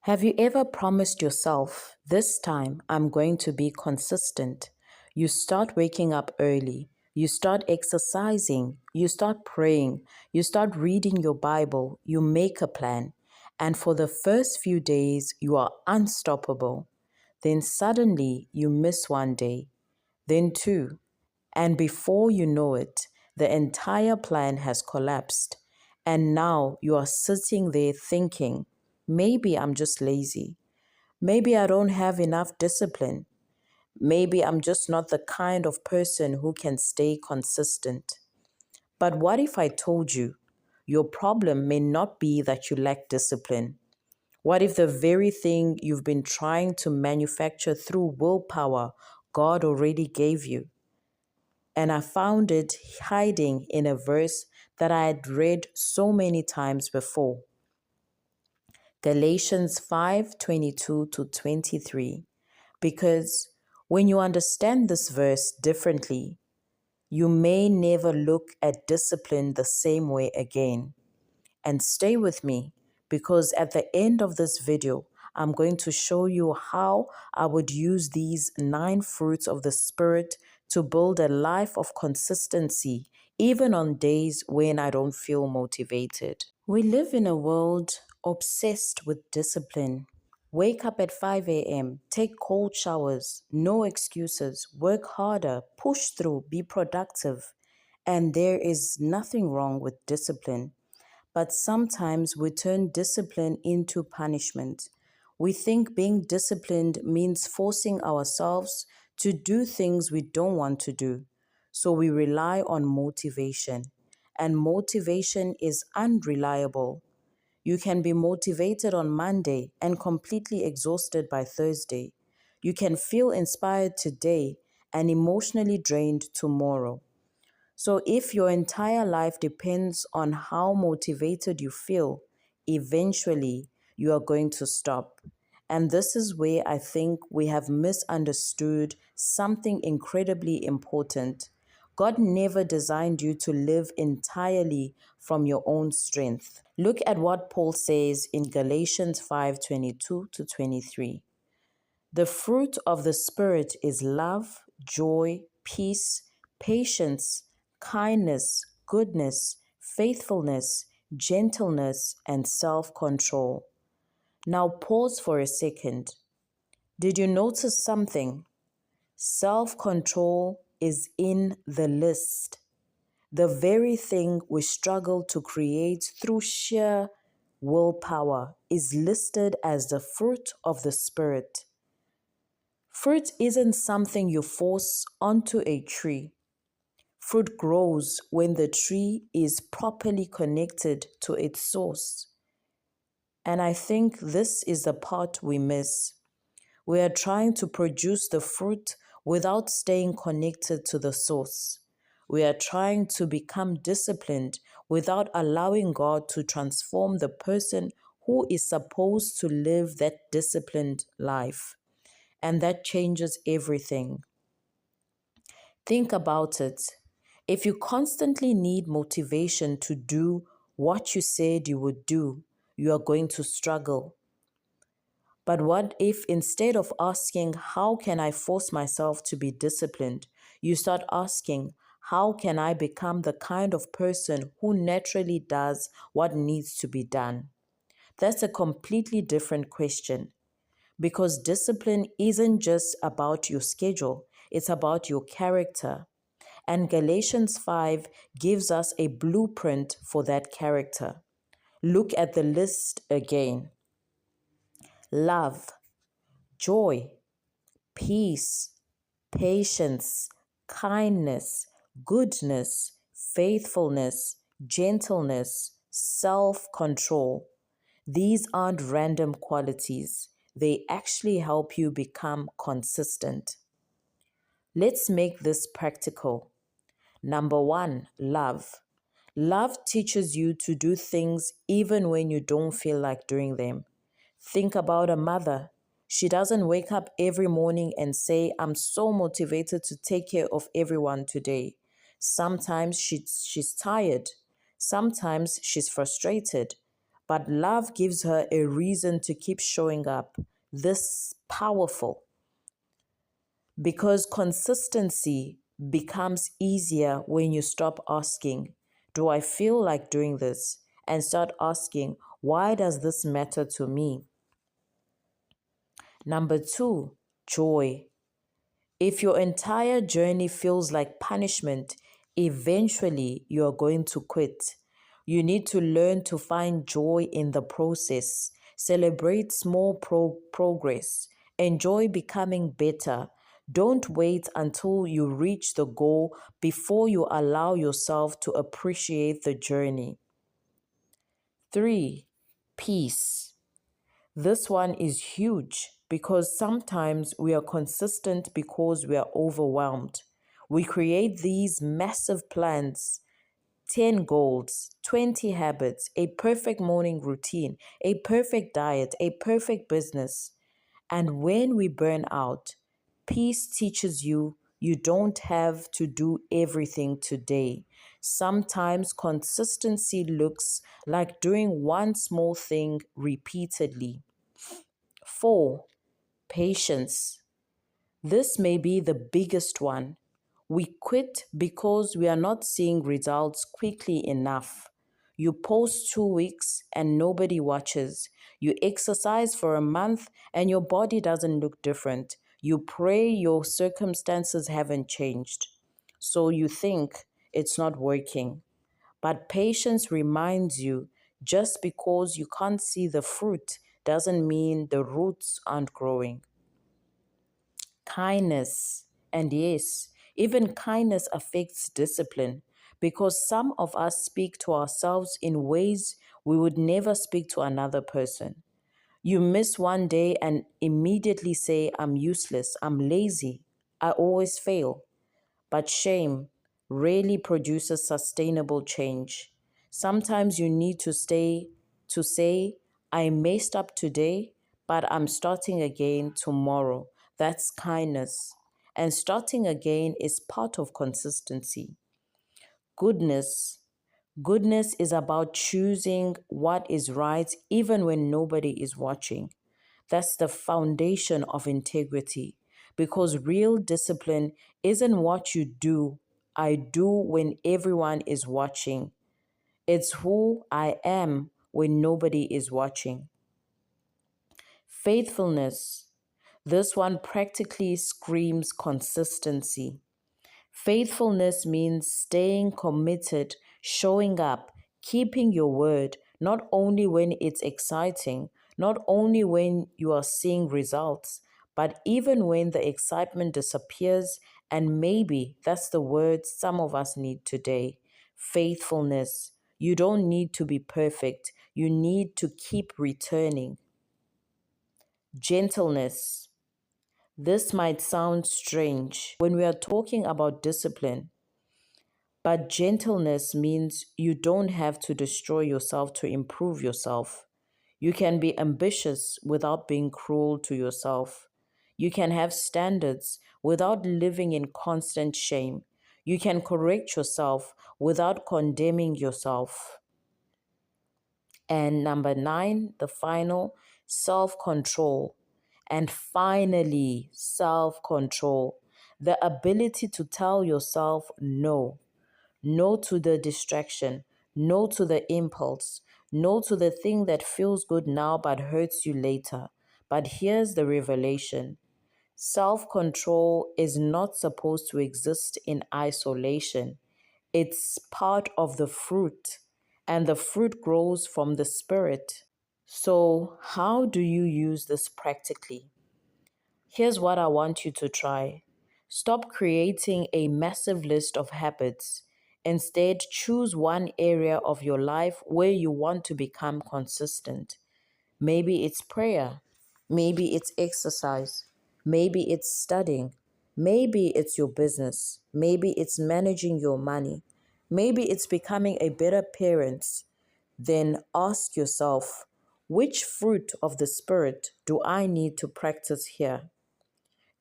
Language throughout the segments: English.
Have you ever promised yourself, this time I'm going to be consistent? You start waking up early, you start exercising, you start praying, you start reading your Bible, you make a plan, and for the first few days you are unstoppable. Then suddenly you miss one day, then two, and before you know it, the entire plan has collapsed. And now you are sitting there thinking, maybe I'm just lazy. Maybe I don't have enough discipline. Maybe I'm just not the kind of person who can stay consistent. But what if I told you your problem may not be that you lack discipline? What if the very thing you've been trying to manufacture through willpower, God already gave you? And I found it hiding in a verse that I had read so many times before. Galatians 5:22 to 23. Because when you understand this verse differently, you may never look at discipline the same way again. And stay with me, because at the end of this video, I'm going to show you how I would use these 9 fruits of the Spirit to build a life of consistency, even on days when I don't feel motivated. We live in a world obsessed with discipline. Wake up at 5 a.m., take cold showers, no excuses, work harder, push through, be productive. And there is nothing wrong with discipline. But sometimes we turn discipline into punishment. We think being disciplined means forcing ourselves to do things we don't want to do. So we rely on motivation. And motivation is unreliable. You can be motivated on Monday and completely exhausted by Thursday. You can feel inspired today and emotionally drained tomorrow. So, if your entire life depends on how motivated you feel, eventually you are going to stop. And this is where I think we have misunderstood something incredibly important. God never designed you to live entirely from your own strength. Look at what Paul says in Galatians 5:22 to 23. The fruit of the Spirit is love, joy, peace, patience, kindness, goodness, faithfulness, gentleness, and self-control. Now pause for a second. Did you notice something? Self-control is in the list. The very thing we struggle to create through sheer willpower is listed as the fruit of the Spirit. Fruit isn't something you force onto a tree. Fruit grows when the tree is properly connected to its source. And I think this is the part we miss. We are trying to produce the fruit without staying connected to the source. We are trying to become disciplined without allowing God to transform the person who is supposed to live that disciplined life. And that changes everything. Think about it. If you constantly need motivation to do what you said you would do, you are going to struggle. But what if instead of asking, how can I force myself to be disciplined, you start asking, how can I become the kind of person who naturally does what needs to be done? That's a completely different question. Because discipline isn't just about your schedule, it's about your character. And Galatians 5 gives us a blueprint for that character. Look at the list again: love, joy, peace, patience, kindness, goodness, faithfulness, gentleness, self-control. These aren't random qualities. They actually help you become consistent. Let's make this practical. Number 1, love. Love teaches you to do things even when you don't feel like doing them. Think about a mother. She doesn't wake up every morning and say, I'm so motivated to take care of everyone today. Sometimes she's tired. Sometimes she's frustrated. but love gives her a reason to keep showing up. This powerful because consistency becomes easier when you stop asking, do I feel like doing this? And start asking, why does this matter to me? Number 2, joy. If your entire journey feels like punishment, eventually you are going to quit. You need to learn to find joy in the process. Celebrate small progress. Enjoy becoming better. Don't wait until you reach the goal before you allow yourself to appreciate the journey. 3, peace. This one is huge because sometimes we are consistent because we are overwhelmed. We create these massive plans, 10 goals, 20 habits, a perfect morning routine, a perfect diet, a perfect business. And when we burn out, peace teaches you you don't have to do everything today. Sometimes consistency looks like doing one small thing repeatedly. 4, patience. This may be the biggest one. We quit because we are not seeing results quickly enough. You post 2 weeks and nobody watches. You exercise for a month and your body doesn't look different. You pray your circumstances haven't changed. So you think it's not working. But patience reminds you just because you can't see the fruit doesn't mean the roots aren't growing. Kindness. And yes, even kindness affects discipline because some of us speak to ourselves in ways we would never speak to another person. You miss one day and immediately say, I'm useless, I'm lazy, I always fail. But shame rarely produces sustainable change. Sometimes you need to say, I messed up today, but I'm starting again tomorrow. That's kindness. And starting again is part of consistency. Goodness. Goodness is about choosing what is right even when nobody is watching. That's the foundation of integrity because real discipline isn't what you do, I do when everyone is watching. It's who I am when nobody is watching. Faithfulness. This one practically screams consistency. Faithfulness means staying committed, showing up, keeping your word, not only when it's exciting, not only when you are seeing results, but even when the excitement disappears. And maybe that's the word some of us need today. Faithfulness. You don't need to be perfect, you need to keep returning. Gentleness. This might sound strange when we are talking about discipline. But gentleness means you don't have to destroy yourself to improve yourself. You can be ambitious without being cruel to yourself. You can have standards without living in constant shame. You can correct yourself without condemning yourself. And number 9, the final, self-control. And finally, self-control. The ability to tell yourself no. No to the distraction. No to the impulse. No to the thing that feels good now but hurts you later. But here's the revelation. Self-control is not supposed to exist in isolation. It's part of the fruit, and the fruit grows from the Spirit. So, how do you use this practically? Here's what I want you to try. Stop creating a massive list of habits. Instead, choose one area of your life where you want to become consistent. Maybe it's prayer. Maybe it's exercise. Maybe it's studying. Maybe it's your business. Maybe it's managing your money. Maybe it's becoming a better parent. Then ask yourself, which fruit of the Spirit do I need to practice here?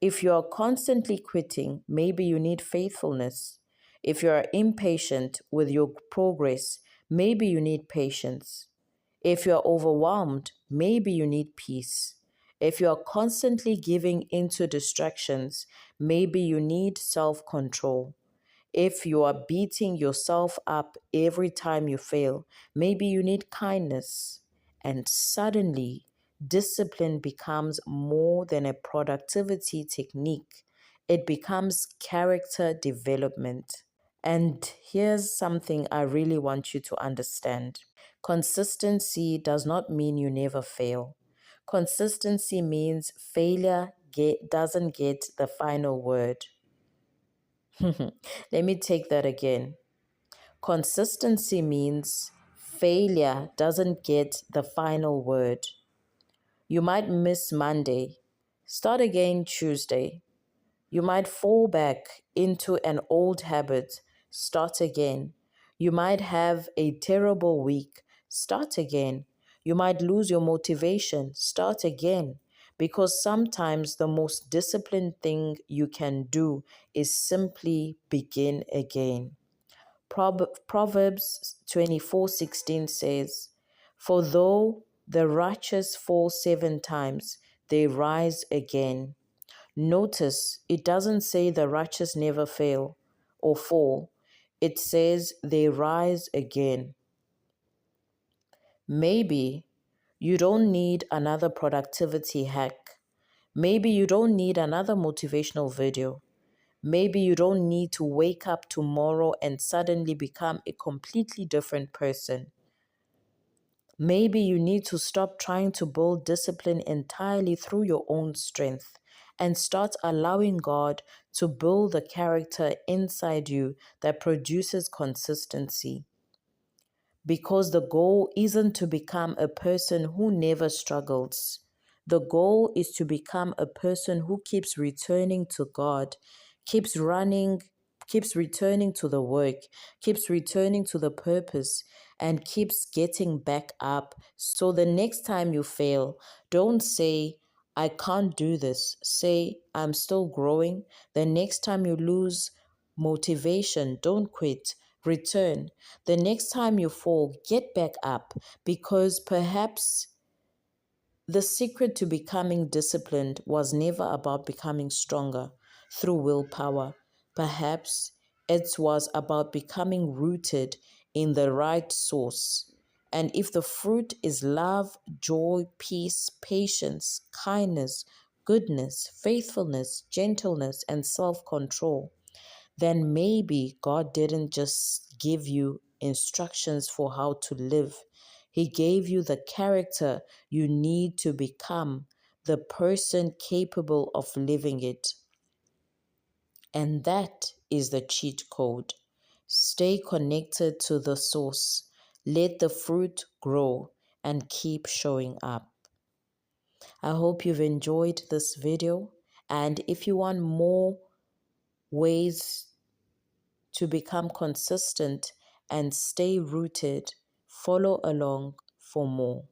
If you are constantly quitting, maybe you need faithfulness. If you are impatient with your progress, maybe you need patience. If you're overwhelmed, maybe you need peace. If you're constantly giving into distractions, maybe you need self control. If you are beating yourself up every time you fail, maybe you need kindness. And suddenly, discipline becomes more than a productivity technique, it becomes character development. And here's something I really want you to understand: consistency does not mean you never fail. Consistency means doesn't get the final word. Let me take that again. Consistency means failure doesn't get the final word. You might miss Monday. Start again Tuesday. You might fall back into an old habit. Start again. You might have a terrible week. Start again. You might lose your motivation. Start again. Because sometimes the most disciplined thing you can do is simply begin again. Proverbs 24:16 says, "For though the righteous fall 7 times, they rise again." Notice it doesn't say the righteous never fail or fall. It says they rise again. Maybe you don't need another productivity hack. Maybe you don't need another motivational video. Maybe you don't need to wake up tomorrow and suddenly become a completely different person. Maybe you need to stop trying to build discipline entirely through your own strength and start allowing God to build the character inside you that produces consistency. Because the goal isn't to become a person who never struggles. The goal is to become a person who keeps returning to God, keeps running, keeps returning to the work, keeps returning to the purpose, and keeps getting back up. So the next time you fail, don't say, "I can't do this." Say, "I'm still growing." The next time you lose motivation, don't quit. Return. The next time you fall, get back up, because perhaps the secret to becoming disciplined was never about becoming stronger through willpower. Perhaps it was about becoming rooted in the right source. And if the fruit is love, joy, peace, patience, kindness, goodness, faithfulness, gentleness, and self control, then maybe God didn't just give you instructions for how to live. He gave you the character you need to become the person capable of living it. And that is the cheat code. Stay connected to the source. Let the fruit grow and keep showing up. I hope you've enjoyed this video. And if you want more ways to become consistent and stay rooted, follow along for more.